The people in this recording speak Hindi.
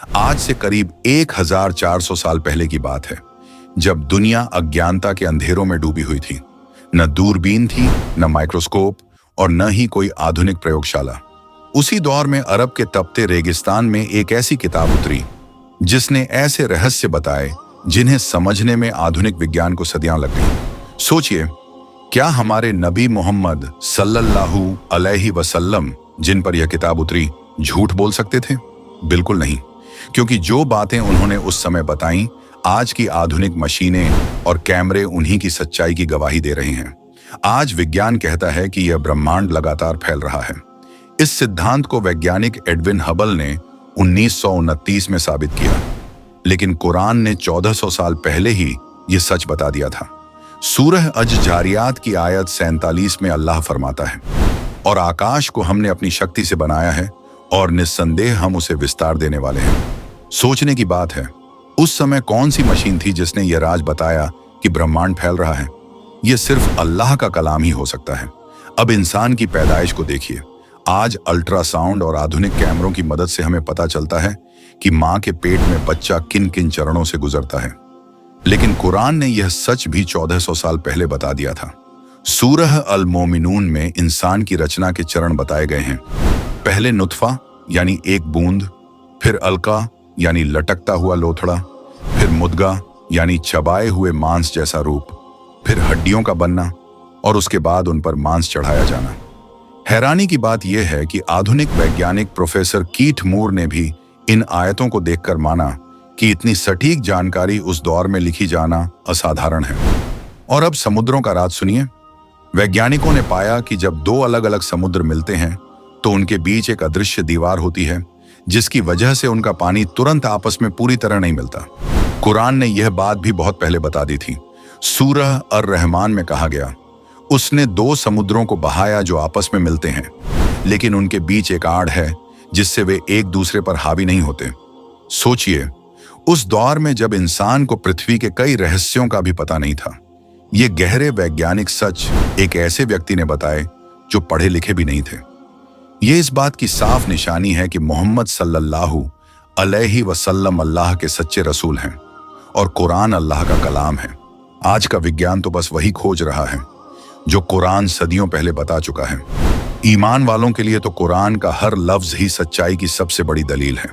आज से करीब 1400 साल पहले की बात है, जब दुनिया अज्ञानता के अंधेरों में डूबी हुई थी। न दूरबीन थी, न माइक्रोस्कोप और न ही कोई आधुनिक प्रयोगशाला। उसी दौर में अरब के तपते रेगिस्तान में एक ऐसी किताब उतरी जिसने ऐसे रहस्य बताए जिन्हें समझने में आधुनिक विज्ञान को सदियां लग गई। सोचिए, क्या हमारे नबी मोहम्मद सल्लल्लाहु अलैहि वसल्लम जिन पर यह किताब उतरी झूठ बोल सकते थे? बिल्कुल नहीं, क्योंकि जो बातें उन्होंने उस समय बताईं, आज की आधुनिक मशीनें और कैमरे उन्हीं की सच्चाई की गवाही दे रहे हैं। आज विज्ञान कहता है कि यह ब्रह्मांड लगातार फैल रहा है। इस सिद्धांत को वैज्ञानिक एडविन हबल ने 1929 में साबित किया, लेकिन कुरान ने 1400 साल पहले ही यह सच बता दिया था। सूरह अज जारियात की आयत 47 में अल्लाह फरमाता है, और आकाश को हमने अपनी शक्ति से बनाया है और निस्संदेह हम उसे विस्तार देने वाले हैं। सोचने की बात है, उस समय कौन सी मशीन थी जिसने यह राज बताया कि ब्रह्मांड फैल रहा है? यह सिर्फ अल्लाह का कलाम ही हो सकता है। अब इंसान की पैदाइश को देखिए। आज अल्ट्रासाउंड और आधुनिक कैमरों की मदद से हमें पता चलता है कि मां के पेट में बच्चा किन किन चरणों से गुजरता है। लेकिन कुरान ने यह सच भी 1400 साल पहले बता दिया था। सूरह अल मोमिनून में इंसान की रचना के चरण बताए गए हैं। पहले नुत्फा यानी एक बूंद, फिर अलका यानी लटकता हुआ लोथड़ा, फिर मुद्गा यानी चबाए हुए मांस जैसा रूप, फिर हड्डियों का बनना और उसके बाद उन पर मांस चढ़ाया जाना। हैरानी की बात यह है कि आधुनिक वैज्ञानिक प्रोफेसर कीथ मूर ने भी इन आयतों को देखकर माना कि इतनी सटीक जानकारी उस दौर में लिखी जाना असाधारण है। और अब समुद्रों का राज सुनिए। वैज्ञानिकों ने पाया कि जब दो अलग अलग समुद्र मिलते हैं तो उनके बीच एक अदृश्य दीवार होती है, जिसकी वजह से उनका पानी तुरंत आपस में पूरी तरह नहीं मिलता। कुरान ने यह बात भी बहुत पहले बता दी थी। सूरह अर रहमान में कहा गया, उसने दो समुद्रों को बहाया जो आपस में मिलते हैं, लेकिन उनके बीच एक आड़ है जिससे वे एक दूसरे पर हावी नहीं होते। सोचिए, उस दौर में जब इंसान को पृथ्वी के कई रहस्यों का भी पता नहीं था, ये गहरे वैज्ञानिक सच एक ऐसे व्यक्ति ने बताए जो पढ़े लिखे भी नहीं थे। ये इस बात की साफ निशानी है कि मोहम्मद सल्लल्लाहु अलैहि वसल्लम अल्लाह के सच्चे रसूल हैं और कुरान अल्लाह का कलाम है। आज का विज्ञान तो बस वही खोज रहा है जो कुरान सदियों पहले बता चुका है। ईमान वालों के लिए तो कुरान का हर लफ्ज ही सच्चाई की सबसे बड़ी दलील है।